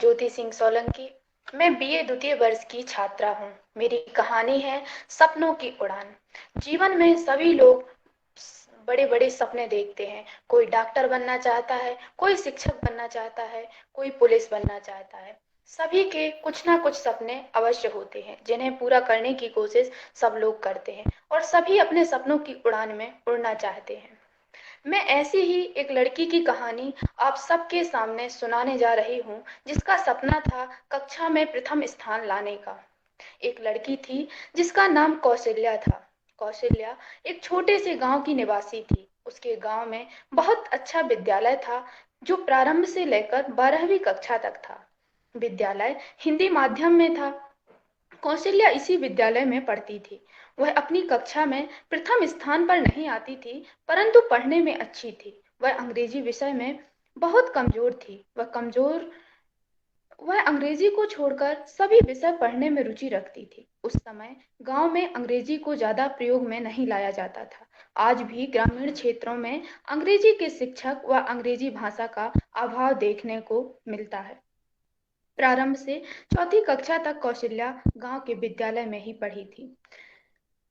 ज्योति सिंह सोलंकी। मैं बीए द्वितीय वर्ष की छात्रा हूँ। मेरी कहानी है सपनों की उड़ान। जीवन में सभी लोग बड़े बड़े सपने देखते हैं। कोई डॉक्टर बनना चाहता है, कोई शिक्षक बनना चाहता है, कोई पुलिस बनना चाहता है। सभी के कुछ ना कुछ सपने अवश्य होते हैं जिन्हें पूरा करने की कोशिश सब लोग करते हैं और सभी अपने सपनों की उड़ान में उड़ना चाहते हैं। मैं ऐसी ही एक लड़की की कहानी आप सबके सामने सुनाने जा रही हूँ जिसका सपना था कक्षा में प्रथम स्थान लाने का। एक लड़की थी जिसका नाम कौशल्या था। कौशल्या एक छोटे से गांव की निवासी थी। उसके गांव में बहुत अच्छा विद्यालय था जो प्रारंभ से लेकर 12वीं कक्षा तक था। विद्यालय हिंदी माध्यम में था। कौशल्या इसी विद्यालय में पढ़ती थी। वह अपनी कक्षा में प्रथम स्थान पर नहीं आती थी, परंतु पढ़ने में अच्छी थी। वह अंग्रेजी विषय में बहुत कमजोर थी। वह अंग्रेजी को छोड़कर सभी विषय पढ़ने में रुचि रखती थी। उस समय गांव में अंग्रेजी को ज्यादा प्रयोग में नहीं लाया जाता था। आज भी ग्रामीण क्षेत्रों में अंग्रेजी के शिक्षक व अंग्रेजी भाषा का अभाव देखने को मिलता है। प्रारंभ से चौथी कक्षा तक कौशल्या गांव के विद्यालय में ही पढ़ी थी।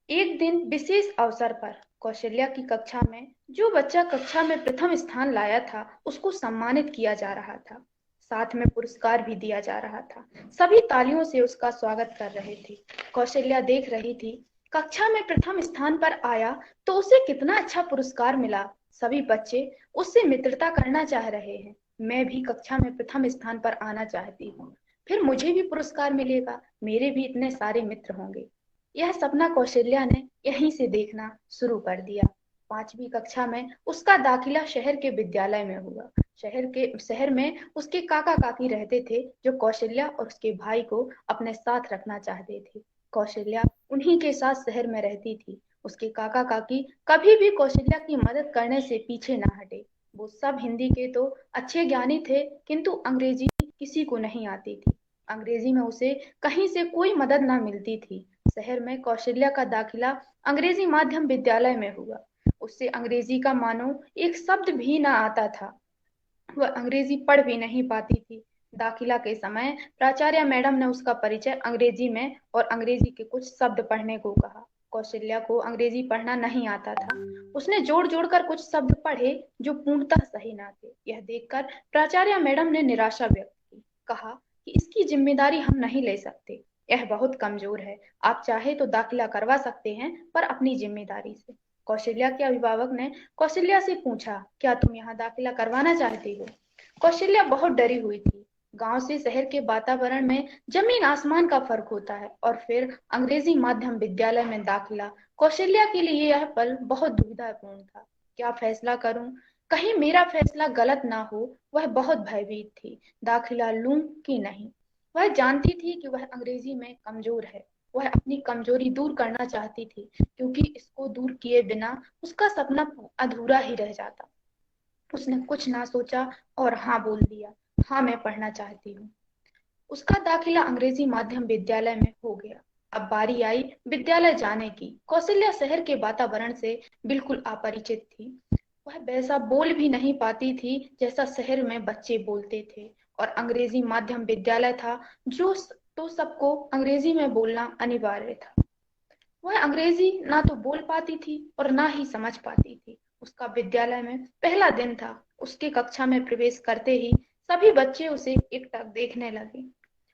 एक दिन विशेष अवसर पर कौशल्या की कक्षा में जो बच्चा कक्षा में प्रथम स्थान लाया था उसको सम्मानित किया जा रहा था। साथ में पुरस्कार भी दिया जा रहा था। सभी तालियों से उसका स्वागत कर रहे थे। कौशल्या देख रही थी कक्षा में प्रथम स्थान पर आया तो उसे कितना अच्छा पुरस्कार मिला। सभी बच्चे उससे मित्रता करना चाह रहे हैं। मैं भी कक्षा में प्रथम स्थान पर आना चाहती हूँ, फिर मुझे भी पुरस्कार मिलेगा, मेरे भी इतने सारे मित्र होंगे। यह सपना कौशल्या ने यहीं से देखना शुरू कर दिया। 5वीं कक्षा में उसका दाखिला शहर के विद्यालय में हुआ। शहर में उसके काका काकी रहते थे जो कौशल्या और उसके भाई को अपने साथ रखना चाहते थे। कौशल्या उन्हीं के साथ शहर में रहती थी। उसके काका काकी कभी भी कौशल्या की मदद करने से पीछे न हटे। वो सब हिंदी के तो अच्छे ज्ञानी थे, किंतु अंग्रेजी किसी को नहीं आती थी। अंग्रेजी में उसे कहीं से कोई मदद ना मिलती थी। शहर में कौशल्या का दाखिला अंग्रेजी माध्यम विद्यालय में हुआ। उससे अंग्रेजी का मानो एक शब्द भी ना आता था। वह अंग्रेजी पढ़ भी नहीं पाती थी। दाखिला के समय प्राचार्य मैडम ने उसका परिचय अंग्रेजी में और अंग्रेजी के कुछ शब्द पढ़ने को कहा। कौशल्या को अंग्रेजी पढ़ना नहीं आता था। उसने जोड़ जोड़ कर कुछ शब्द पढ़े जो पूर्णतः सही ना थे। यह देखकर प्राचार्य मैडम ने निराशा व्यक्त की। कहा कि इसकी जिम्मेदारी हम नहीं ले सकते, यह बहुत कमजोर है। आप चाहे तो दाखिला करवा सकते हैं, पर अपनी जिम्मेदारी से। कौशल्या के अभिभावक ने कौशल्या से पूछा, क्या तुम यहाँ दाखिला करवाना चाहती हो? कौशल्या बहुत डरी हुई थी। गांव से शहर के वातावरण में जमीन आसमान का फर्क होता है और फिर अंग्रेजी माध्यम विद्यालय में दाखिला। कौशल्या के लिए यह पल बहुत दुविधापूर्ण था। क्या फैसला करूं? कहीं मेरा फैसला गलत ना हो। वह बहुत भयभीत थी। दाखिला लूं कि नहीं? वह जानती थी कि वह अंग्रेजी में कमजोर है। वह अपनी कमजोरी दूर करना चाहती थी, क्योंकि इसको दूर किए बिना उसका सपना अधूरा ही रह जाता। उसने कुछ ना सोचा और हाँ बोल दिया। हाँ, मैं पढ़ना चाहती हूँ। उसका दाखिला अंग्रेजी माध्यम विद्यालय में हो गया। अब बारी आई विद्यालय जाने की। कौशल्या शहर के वातावरण से बिल्कुल अपरिचित थी। वह वैसा बोल भी नहीं पाती थी जैसा शहर में बच्चे बोलते थे, और अंग्रेजी माध्यम विद्यालय था जो तो सबको अंग्रेजी में बोलना अनिवार्य था। वह अंग्रेजी ना तो बोल पाती थी और ना ही समझ पाती थी। उसका विद्यालय में पहला दिन था। उसके कक्षा में प्रवेश करते ही सभी बच्चे उसे एकटक देखने लगे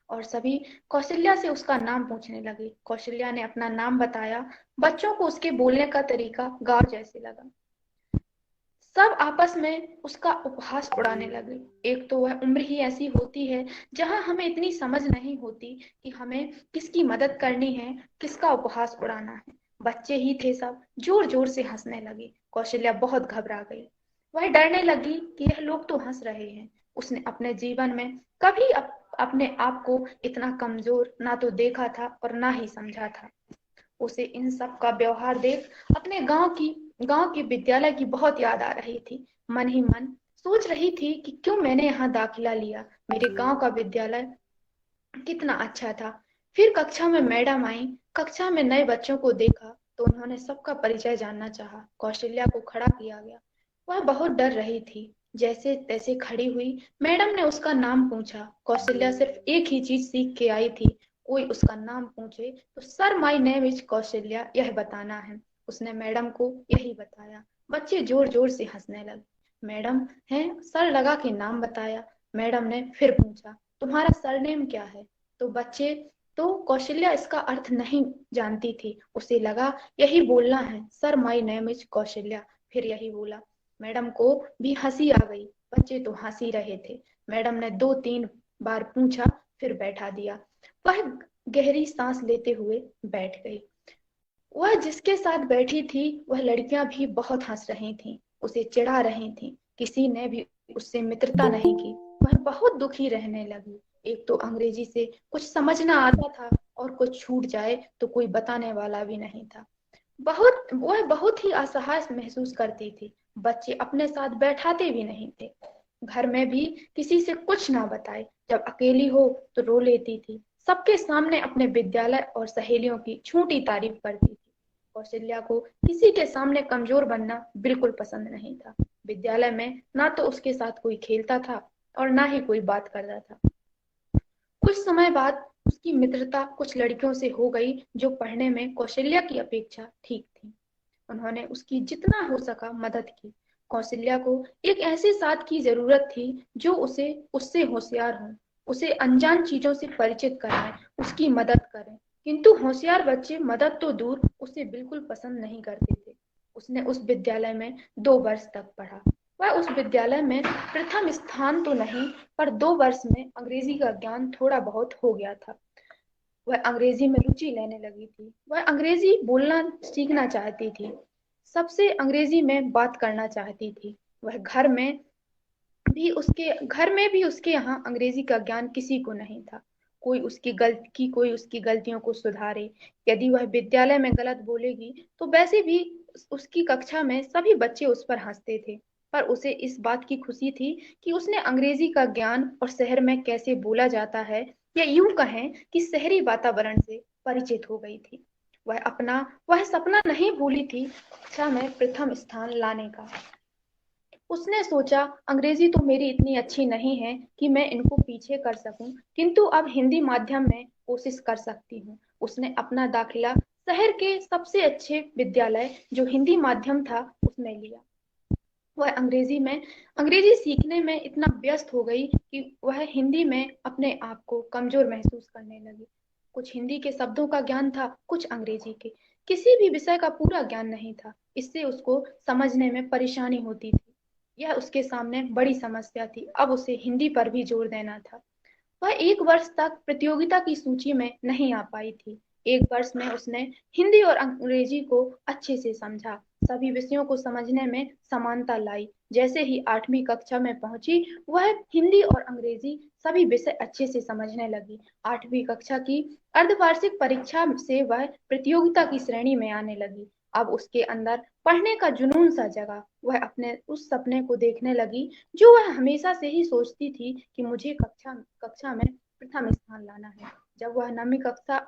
और सभी कौशल्या से उसका नाम पूछने लगे। कौशल्या ने अपना नाम बताया। बच्चों को उसके बोलने का तरीका गाँव जैसे लगा। सब आपस में उसका उपहास उड़ाने लगे। एक तो वह उम्र ही ऐसी होती है जहां हमें इतनी समझ नहीं होती कि हमें किसकी मदद करनी है, किसका उपहास उड़ाना है। बच्चे ही थे सब, जोर जोर से हंसने लगे। कौशल्या बहुत घबरा गई। वह डरने लगी कि यह लोग तो हंस रहे हैं। उसने अपने जीवन में कभी अपने आप को इतना कमजोर ना तो देखा था और ना ही समझा था। उसे इन सब का व्यवहार देख अपने गांव के विद्यालय की बहुत याद आ रही थी। मन ही मन सोच रही थी कि क्यों मैंने यहाँ दाखिला लिया। मेरे गांव का विद्यालय कितना अच्छा था। फिर कक्षा में मैडम आई। कक्षा में नए बच्चों को देखा तो उन्होंने सबका परिचय जानना चाहा। कौशल्या को खड़ा किया गया। वह बहुत डर रही थी। जैसे तैसे खड़ी हुई, मैडम ने उसका नाम पूछा। कौशल्या सिर्फ एक ही चीज सीख के आई थी, कोई उसका नाम पूछे तो sir my name is Kaushalya यह बताना है। उसने मैडम को यही बताया। बच्चे जोर जोर से हंसने लगे। मैडम है, सर लगा के नाम बताया। मैडम ने फिर पूछा, तुम्हारा सरनेम क्या है? तो बच्चे तो कौशल्या इसका अर्थ नहीं जानती थी। उसे लगा यही बोलना है, sir my name is Kaushalya. फिर यही बोला। मैडम को भी हंसी आ गई। बच्चे तो हंस ही रहे थे। मैडम ने 2-3 बार पूछा, फिर बैठा दिया। वह गहरी सांस लेते हुए बैठ गई। वह जिसके साथ बैठी थी, वह लड़कियां भी बहुत हंस रही थीं, उसे चिढ़ा रही थीं। किसी ने भी उससे मित्रता नहीं की। वह बहुत दुखी रहने लगी। एक तो अंग्रेजी से कुछ समझ ना आता था, और कुछ छूट जाए तो कोई बताने वाला भी नहीं था। वह बहुत ही असहाय महसूस करती थी। बच्चे अपने साथ बैठाते भी नहीं थे। घर में भी किसी से कुछ ना बताए। जब अकेली हो तो रो लेती थी। सबके सामने अपने विद्यालय और सहेलियों की झूठी तारीफ करती थी। कौशल्या को किसी के सामने कमजोर बनना बिल्कुल पसंद नहीं था। विद्यालय में ना तो उसके साथ कोई खेलता था और ना ही कोई बात करता था। कुछ समय बाद उसकी मित्रता कुछ लड़कियों से हो गई जो पढ़ने में कौशल्या की अपेक्षा ठीक थी। उन्होंने उसकी जितना हो सका मदद की। कौशल्या को एक ऐसे साथ की जरूरत थी जो उसे उससे होशियार हो, उसे अनजान चीजों से परिचित कराए, उसकी मदद करें। किंतु होशियार बच्चे मदद तो दूर, उसे बिल्कुल पसंद नहीं करते थे। उसने उस विद्यालय में 2 वर्ष तक पढ़ा। वह उस विद्यालय में प्रथम स्थान तो नहीं, पर 2 वर्ष में अंग्रेजी का ज्ञान थोड़ा बहुत हो गया था। वह अंग्रेजी में रुचि लेने लगी थी। वह अंग्रेजी बोलना सीखना चाहती थी। सबसे अंग्रेजी में बात करना चाहती थी। वह घर में भी उसके यहाँ अंग्रेजी का ज्ञान किसी को नहीं था। कोई उसकी गलतियों को सुधारे। यदि वह विद्यालय में गलत बोलेगी तो वैसे भी उसकी कक्षा में सभी बच्चे उस पर हंसते थे। पर उसे इस बात की खुशी थी कि उसने अंग्रेजी का ज्ञान और शहर में कैसे बोला जाता है, या यूं कहें कि शहरी वातावरण से परिचित हो गई थी। वह सपना नहीं भूली थी कक्षा में प्रथम स्थान लाने का। उसने सोचा, अंग्रेजी तो मेरी इतनी अच्छी नहीं है कि मैं इनको पीछे कर सकूं, किंतु अब हिंदी माध्यम में कोशिश कर सकती हूँ। उसने अपना दाखिला शहर के सबसे अच्छे विद्यालय जो हिंदी माध्यम था उसमें लिया। वह अंग्रेजी सीखने में इतना व्यस्त हो गई कि वह हिंदी में अपने आप को कमजोर महसूस करने लगी। कुछ हिंदी के शब्दों का ज्ञान था, कुछ अंग्रेजी के। किसी भी विषय का पूरा ज्ञान नहीं था। इससे उसको समझने में परेशानी होती थी। यह उसके सामने बड़ी समस्या थी। अब उसे हिंदी पर भी जोर देना था। वह 1 वर्ष तक प्रतियोगिता की सूची में नहीं आ पाई थी। 1 वर्ष में उसने हिंदी और अंग्रेजी को अच्छे से समझा। सभी विषयों को समझने में समानता लाई। जैसे ही 8वीं कक्षा में पहुंची, वह हिंदी और अंग्रेजी सभी विषय अच्छे से समझने लगी। 8वीं कक्षा की अर्धवार्षिक परीक्षा से वह प्रतियोगिता की श्रेणी में आने लगी। अब उसके अंदर पढ़ने का जुनून सा जगा। वह अपने उस सपने को देखने लगी जो वह हमेशा से ही सोचती थी कि मुझे कक्षा कक्षा में प्रथम स्थान लाना है। जब वह 9वीं कक्षा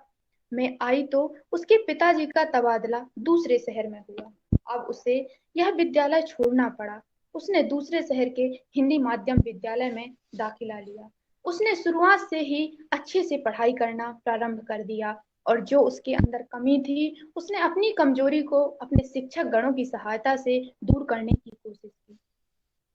में आई तो उसके पिताजी का तबादला दूसरे शहर में हुआ। अब उसे यह विद्यालय छोड़ना पड़ा। उसने दूसरे शहर के हिंदी माध्यम विद्यालय में दाखिला लिया। उसने शुरुआत से ही अच्छे से पढ़ाई करना प्रारंभ कर दिया, और जो उसके अंदर कमी थी, उसने अपनी कमजोरी को अपने शिक्षक गणों की सहायता से दूर करने की कोशिश की।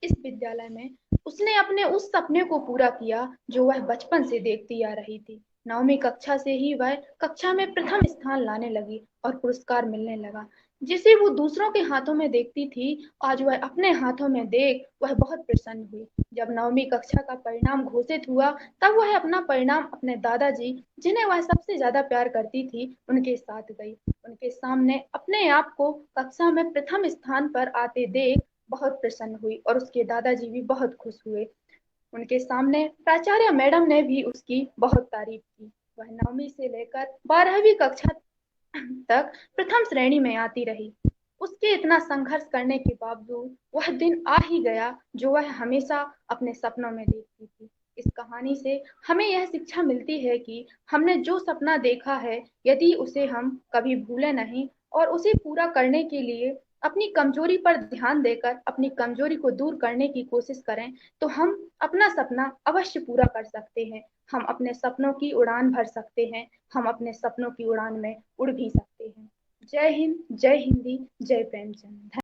इस विद्यालय में उसने अपने उस सपने को पूरा किया जो वह बचपन से देखती आ रही थी। 9वीं कक्षा से ही वह कक्षा में प्रथम स्थान लाने लगी और पुरस्कार मिलने लगा। जिसे वो दूसरों के हाथों में देखती थी, आज वह अपने हाथों में देख वह बहुत प्रसन्न हुई। जब 9वीं कक्षा का परिणाम घोषित हुआ, तब वह अपना परिणाम अपने दादाजी, जिन्हें वह सबसे ज्यादा प्यार करती थी, उनके साथ गई। उनके सामने अपने आप को कक्षा में प्रथम स्थान पर आते देख बहुत प्रसन्न हुई, और उसके दादाजी भी बहुत खुश हुए। उनके सामने प्राचार्य मैडम ने भी उसकी बहुत तारीफ की। वह 9वीं से लेकर 12वीं कक्षा तक प्रथम श्रेणी में आती रही। उसके इतना संघर्ष करने के बावजूद वह दिन आ ही गया जो वह हमेशा अपने सपनों में देखती थी। इस कहानी से हमें यह शिक्षा मिलती है कि हमने जो सपना देखा है, यदि उसे हम कभी भूले नहीं और उसे पूरा करने के लिए अपनी कमजोरी पर ध्यान देकर अपनी कमजोरी को दूर करने की कोशिश करें तो हम अपना सपना अवश्य पूरा कर सकते हैं। हम अपने सपनों की उड़ान भर सकते हैं। हम अपने सपनों की उड़ान में उड़ भी सकते हैं। जय हिंद, जय हिंदी, जय प्रेमचंद।